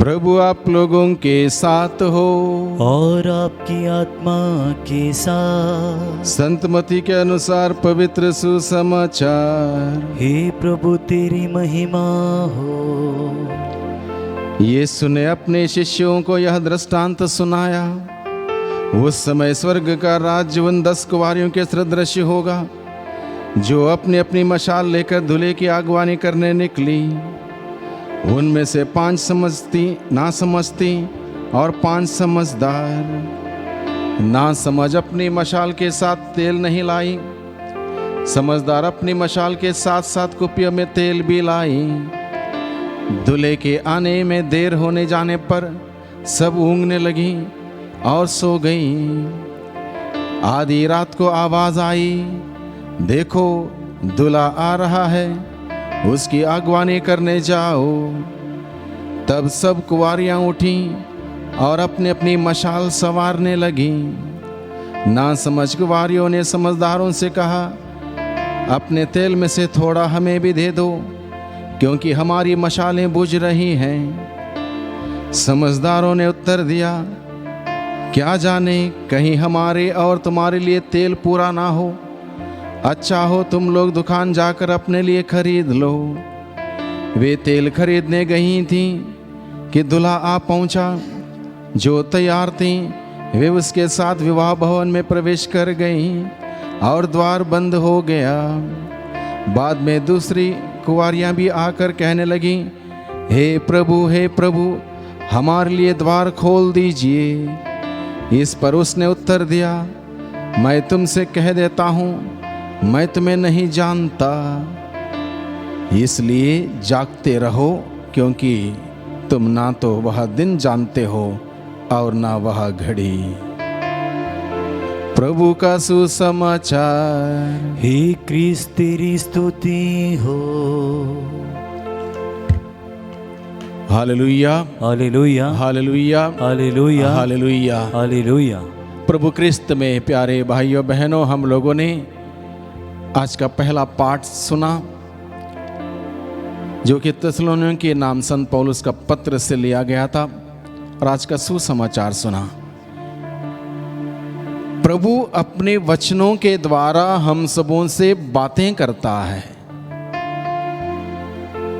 प्रभु आप लोगों के साथ हो और आपकी आत्मा के साथ। संत मती के अनुसार पवित्र सुसमाचार। हे प्रभु तेरी महिमा हो। यीशु ने अपने शिष्यों को यह दृष्टांत सुनाया। उस समय स्वर्ग का राज्य उन 10 कुंवारियों के सदृश होगा जो अपनी अपनी मशाल लेकर दूल्हे की अगवानी करने निकली। उनमें से 5 समझती ना समझती और 5 समझदार। ना समझ अपनी मशाल के साथ तेल नहीं लाई, समझदार अपनी मशाल के साथ साथ कुपियों में तेल भी लाई। दूल्हे के आने में देर होने जाने पर सब ऊँघने लगी और सो गई। आधी रात को आवाज आई, देखो दूल्हा आ रहा है, उसकी अगवानी करने जाओ। तब सब कुंवारियां उठी और अपनी अपनी मशाल संवारने लगी। ना समझ कुंवारियों ने समझदारों से कहा, अपने तेल में से थोड़ा हमें भी दे दो, क्योंकि हमारी मशालें बुझ रही हैं। समझदारों ने उत्तर दिया, क्या जाने कहीं हमारे और तुम्हारे लिए तेल पूरा ना हो। अच्छा हो तुम लोग दुकान जाकर अपने लिए खरीद लो। वे तेल खरीदने गई थी कि दूल्हा आ पहुंचा। जो तैयार थी वे उसके साथ विवाह भवन में प्रवेश कर गईं और द्वार बंद हो गया। बाद में दूसरी कुंवारियां भी आकर कहने लगी, हे प्रभु हमारे लिए द्वार खोल दीजिए। इस पर उसने उत्तर दिया, मैं तुमसे कह देता हूँ, मैं तुम्हें नहीं जानता। इसलिए जागते रहो, क्योंकि तुम ना तो वह दिन जानते हो और ना वह घड़ी। प्रभु का सुसमाचार। हे क्रिस्त तेरी स्तुति हो। Hallelujah, hallelujah, hallelujah, hallelujah, hallelujah, hallelujah. प्रभु क्रिस्त में प्यारे भाइयों बहनों, हम लोगों ने आज का पहला पाठ सुना, जो कि थिस्सलुनीकियों के नाम संत पौलुस का पत्र से लिया गया था। और आज का सुसमाचार सुना। प्रभु अपने वचनों के द्वारा हम सबों से बातें करता है।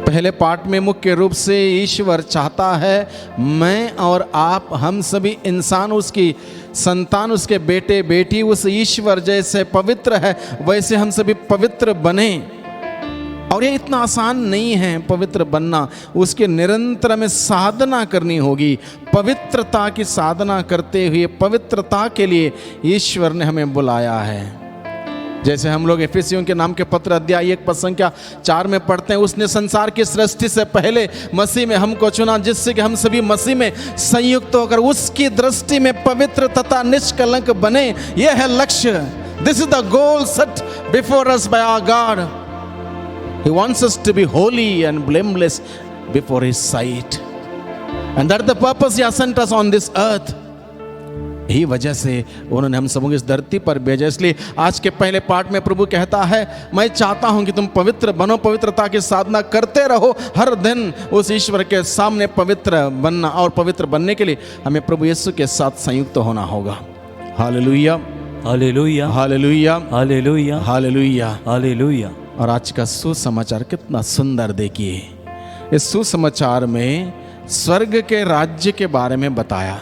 पहले पाठ में मुख्य रूप से ईश्वर चाहता है मैं और आप, हम सभी इंसान, उसकी संतान, उसके बेटे बेटी उस ईश्वर जैसे पवित्र है वैसे हम सभी पवित्र बने। और ये इतना आसान नहीं है पवित्र बनना, उसके निरंतर में साधना करनी होगी। पवित्रता की साधना करते हुए पवित्रता के लिए ईश्वर ने हमें बुलाया है। जैसे हम लोग एफिसियों के नाम के पत्र अध्याय 1 पद संख्या 4 में पढ़ते हैं, उसने संसार की सृष्टि से पहले मसीह में हमको चुना, जिससे कि हम सभी मसीह में संयुक्त होकर उसकी दृष्टि में पवित्र तथा निष्कलंक बने। यह है लक्ष्य। This is the goal set before us by our God. He wants us to be holy and blameless before his sight, and that the purpose he has sent us on this earth. यही वजह से उन्होंने हम सबों को इस धरती पर भेजा। इसलिए आज के पहले पाठ में प्रभु कहता है, मैं चाहता हूं कि तुम पवित्र बनो, पवित्रता की साधना करते रहो, हर दिन उस ईश्वर के सामने पवित्र बनना। और पवित्र बनने के लिए हमें प्रभु यीशु के साथ संयुक्त होना होगा। Hallelujah, hallelujah, hallelujah, hallelujah, hallelujah, hallelujah. और आज का सुसमाचार कितना सुंदर देखिए। इस सुसमाचार में स्वर्ग के राज्य के बारे में बताया।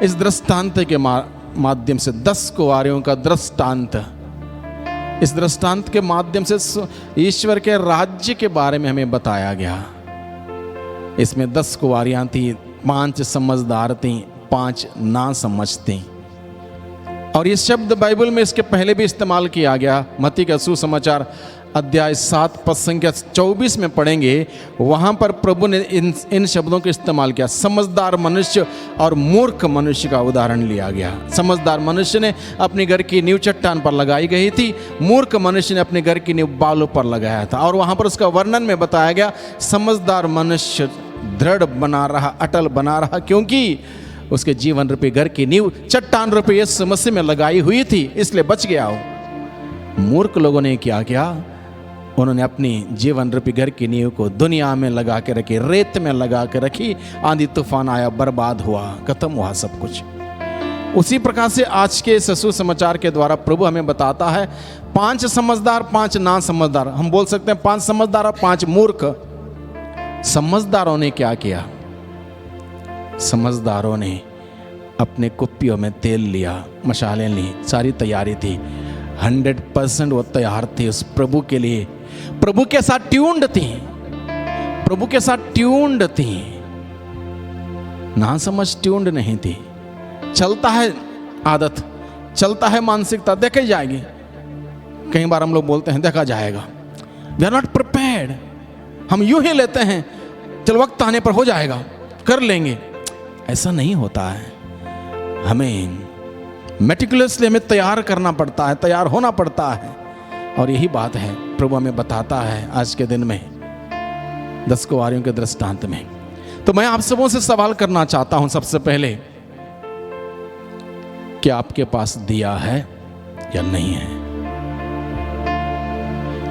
इस दृष्टांत के माध्यम से 10 कुंवारियों का दृष्टांत, इस दृष्टांत के माध्यम से ईश्वर के राज्य के बारे में हमें बताया गया। इसमें 10 कुंवारियां थी, 5 समझदार थी, 5 ना समझ थी। और ये शब्द बाइबल में इसके पहले भी इस्तेमाल किया गया। मत्ती का सुसमाचार अध्याय 7 पद संख्या 24 में पढ़ेंगे। वहां पर प्रभु ने इन शब्दों का इस्तेमाल किया। समझदार मनुष्य और मूर्ख मनुष्य का उदाहरण लिया गया। समझदार मनुष्य ने अपने घर की नींव चट्टान पर लगाई गई थी, मूर्ख मनुष्य ने अपने घर की नींव बालों पर लगाया था। और वहां पर उसका वर्णन में बताया गया, समझदार मनुष्य दृढ़ बना रहा, अटल बना रहा, क्योंकि उसके जीवन रूपी घर की नींव चट्टान रूपी यीशु मसीह में लगाई हुई थी, इसलिए बच गया हो। मूर्ख लोगों ने क्या किया, उन्होंने अपनी जीवन रूपी घर की नींव को दुनिया में लगा के रखी, रेत में लगा के रखी। आंधी तूफान आया, बर्बाद हुआ, खत्म हुआ सब कुछ। उसी प्रकार से आज के सुसमाचार के द्वारा प्रभु हमें बताता है 5 समझदार 5 ना समझदार। हम बोल सकते हैं 5 समझदार और 5 मूर्ख। समझदारों ने क्या किया? समझदारों ने अपने कुप्पियों में तेल लिया, मशालें ली, सारी तैयारी थी, 100% वो तैयार थे उस प्रभु के लिए। प्रभु के साथ ट्यून्ड थी, प्रभु के साथ ट्यून्ड थी, ना समझ ट्यून्ड नहीं थी। चलता है आदत, चलता है मानसिकता, देखी जाएगी। कई बार हम लोग बोलते हैं देखा जाएगा, वी आर नॉट प्रिपेयर्ड। हम यूं ही लेते हैं, चल वक्त आने पर हो जाएगा, कर लेंगे। ऐसा नहीं होता है। हमें मेटिकुलसली हमें तैयार करना पड़ता है, तैयार होना पड़ता है। और यही बात है प्रभु हमें बताता है आज के दिन में 10 कुंवारियों के दृष्टांत में। तो मैं आप सबों से सवाल करना चाहता हूं सबसे पहले, क्या आपके पास दिया है या नहीं है?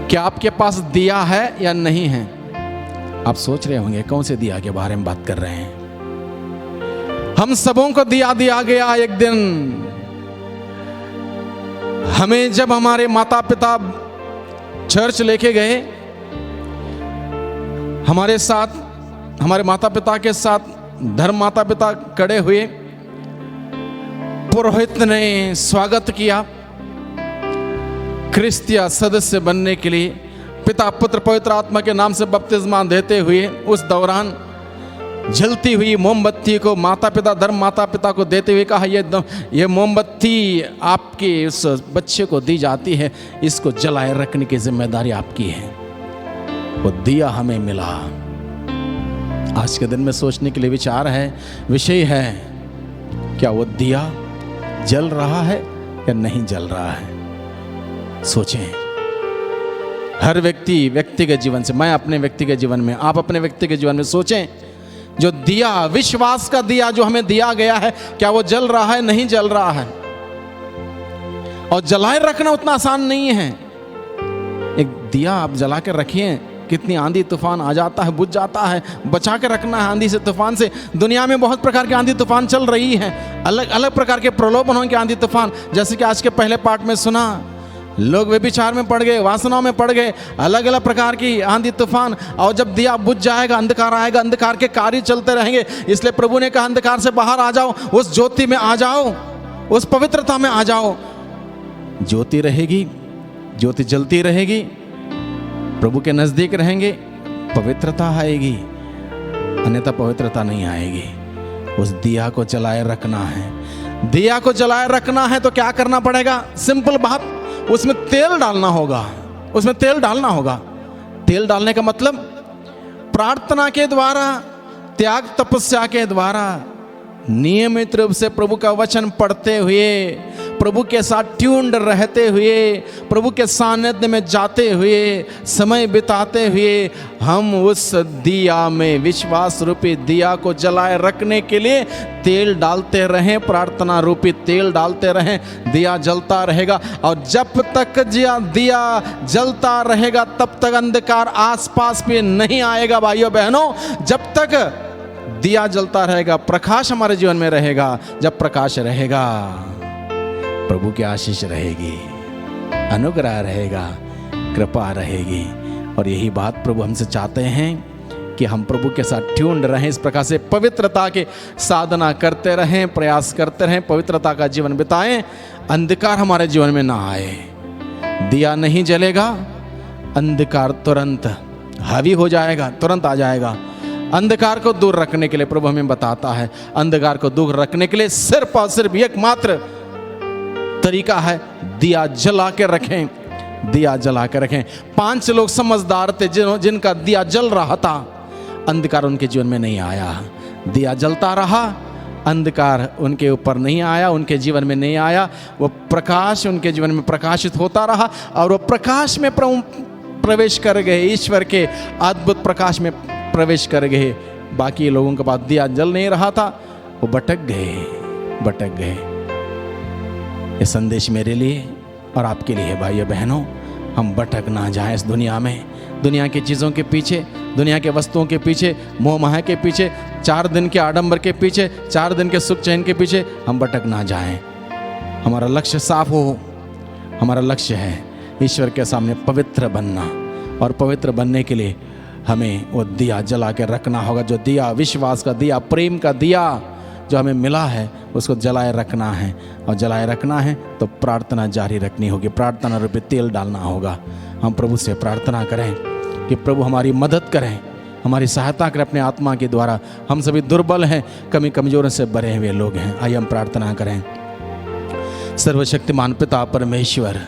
क्या आपके पास दिया है या नहीं है? आप सोच रहे होंगे कौन से दिया के बारे में बात कर रहे हैं। हम सबों को दिया दिया गया एक दिन। हमें जब हमारे माता पिता चर्च लेके गए, हमारे साथ, हमारे माता पिता के साथ धर्म माता पिता खड़े हुए, पुरोहित ने स्वागत किया क्रिस्तिया सदस्य बनने के लिए। पिता पुत्र पवित्र आत्मा के नाम से बपतिस्मा देते हुए उस दौरान जलती हुई मोमबत्ती को माता पिता, धर्म माता पिता को देते हुए कहा, ये मोमबत्ती आपके उस बच्चे को दी जाती है, इसको जलाए रखने की जिम्मेदारी आपकी है। वो दिया हमें मिला। आज के दिन में सोचने के लिए विचार है, विषय है, क्या वो दिया जल रहा है या नहीं जल रहा है? सोचें। हर व्यक्ति व्यक्तिगत जीवन से, मैं अपने व्यक्तिगत जीवन में, आप अपने व्यक्तिगत जीवन में सोचें, जो दिया, विश्वास का दिया जो हमें दिया गया है, क्या वो जल रहा है, नहीं जल रहा है? और जलाए रखना उतना आसान नहीं है। एक दिया आप जला के रखिए, कितनी आंधी तूफान आ जाता है, बुझ जाता है। बचा के रखना है आंधी से, तूफान से। दुनिया में बहुत प्रकार की आंधी तूफान चल रही है, अलग अलग प्रकार के प्रलोभनों की आंधी तूफान। जैसे कि आज के पहले पार्ट में सुना, लोग व्यभिचार में पड़ गए, वासनाओं में पड़ गए, अलग अलग प्रकार की आंधी तूफान। और जब दिया बुझ जाएगा, अंधकार आएगा, अंधकार के कार्य चलते रहेंगे। इसलिए प्रभु ने कहा, अंधकार से बाहर आ जाओ, उस ज्योति में आ जाओ, उस पवित्रता में आ जाओ। ज्योति रहेगी, ज्योति जलती रहेगी, प्रभु के नजदीक रहेंगे, पवित्रता आएगी, अन्यथा पवित्रता नहीं आएगी। उस दिया को जलाए रखना है। दिया को जलाए रखना है तो क्या करना पड़ेगा? सिंपल बात, उसमें तेल डालना होगा। उसमें तेल डालना होगा। तेल डालने का मतलब प्रार्थना के द्वारा, त्याग तपस्या के द्वारा, नियमित रूप से प्रभु का वचन पढ़ते हुए, प्रभु के साथ ट्यून्ड रहते हुए, प्रभु के सानिध्य में जाते हुए, समय बिताते हुए, हम उस दिया में, विश्वास रूपी दिया को जलाए रखने के लिए तेल डालते रहें, प्रार्थना रूपी तेल डालते रहें। दिया जलता रहेगा। और जब तक दिया जलता रहेगा तब तक अंधकार आसपास भी नहीं आएगा। भाइयों बहनों, जब तक दिया जलता रहेगा, प्रकाश हमारे जीवन में रहेगा। जब प्रकाश रहेगा, प्रभु की आशीष रहेगी, अनुग्रह रहेगा, कृपा रहेगी। और यही बात प्रभु हमसे चाहते हैं कि हम प्रभु के साथ ट्यून्ड रहें। इस प्रकार से पवित्रता के साधना करते रहें, प्रयास करते रहें, पवित्रता का जीवन बिताएं, अंधकार हमारे जीवन में ना आए। दिया नहीं जलेगा, अंधकार तुरंत हावी हो जाएगा, तुरंत आ जाएगा। अंधकार को दूर रखने के लिए प्रभु हमें बताता है, अंधकार को दूर रखने के लिए सिर्फ और सिर्फ एकमात्र तरीका है, दिया जला के रखें। दिया जला के रखें। 5 लोग समझदार थे जिनका दिया जल रहा था, अंधकार उनके जीवन में नहीं आया। दिया जलता रहा, अंधकार उनके ऊपर नहीं आया, उनके जीवन में नहीं आया। वो प्रकाश उनके जीवन में प्रकाशित होता रहा और वो प्रकाश में प्रवेश कर गए, ईश्वर के अद्भुत प्रकाश में प्रवेश कर गए। बाकी लोगों के पास दिया जल नहीं रहा था, वो भटक गए। ये संदेश मेरे लिए और आपके लिए है भाइयों बहनों। हम भटक ना जाएं इस दुनिया में, दुनिया की चीज़ों के पीछे, दुनिया के वस्तुओं के पीछे, मोह माया के पीछे, 4 दिन के आडंबर के पीछे, 4 दिन के सुख चैन के पीछे हम भटक ना जाएं। हमारा लक्ष्य साफ हो। हमारा लक्ष्य है ईश्वर के सामने पवित्र बनना, और पवित्र बनने के लिए हमें वो दिया जला के रखना होगा। जो दिया, विश्वास का दिया, प्रेम का दिया जो हमें मिला है, उसको जलाए रखना है। और जलाए रखना है तो प्रार्थना जारी रखनी होगी, प्रार्थना रूपी तेल डालना होगा। हम प्रभु से प्रार्थना करें कि प्रभु हमारी मदद करें, हमारी सहायता करें अपने आत्मा के द्वारा। हम सभी दुर्बल हैं, कमी कमजोरों से भरे हुए लोग हैं। आइए हम प्रार्थना करें। सर्वशक्तिमान पिता परमेश्वर,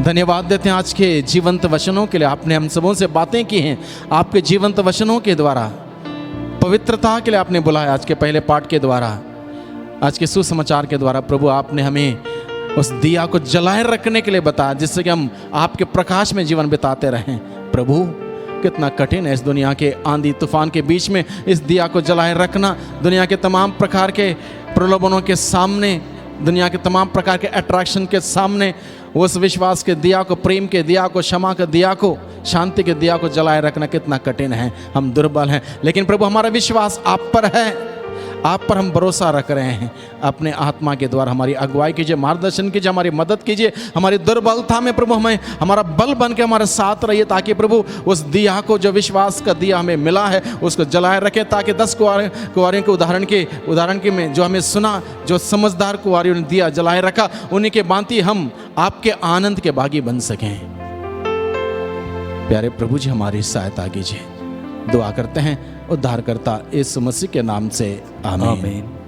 धन्यवाद देते हैं आज के जीवंत वचनों के लिए। आपने हम सबों से बातें की हैं, आपके जीवंत वचनों के द्वारा पवित्रता के लिए आपने बुलाया। आज के पहले पाठ के द्वारा, आज के सुसमाचार के द्वारा प्रभु आपने हमें उस दिया को जलाए रखने के लिए बताया, जिससे कि हम आपके प्रकाश में जीवन बिताते रहें। प्रभु कितना कठिन है इस दुनिया के आंधी तूफान के बीच में इस दिया को जलाए रखना। दुनिया के तमाम प्रकार के प्रलोभनों के सामने, दुनिया के तमाम प्रकार के अट्रैक्शन के सामने उस विश्वास के दिया को, प्रेम के दिया को, क्षमा के दिया को, शांति के दिया को जलाए रखना कितना कठिन है। हम दुर्बल हैं, लेकिन प्रभु हमारा विश्वास आप पर है, आप पर हम भरोसा रख रहे हैं। अपने आत्मा के द्वारा हमारी अगुवाई कीजिए, मार्गदर्शन कीजिए, हमारी मदद कीजिए। हमारी दुर्बलता में प्रभु हमें हमारा बल बन के हमारे साथ रहिए, ताकि प्रभु उस दिया को, जो विश्वास का दिया हमें मिला है, उसको जलाए रखें। ताकि 10 कुंवारियों के उदाहरण के में जो हमें सुना, जो समझदार कुंवारियों ने दिया जलाए रखा, उन्हीं के भांति हम आपके आनंद के भागी बन सकें। प्यारे प्रभु जी, हमारी सहायता कीजिए। दुआ करते हैं उद्धारकर्ता यीशु मसीह के नाम से, आमीन। आमीन।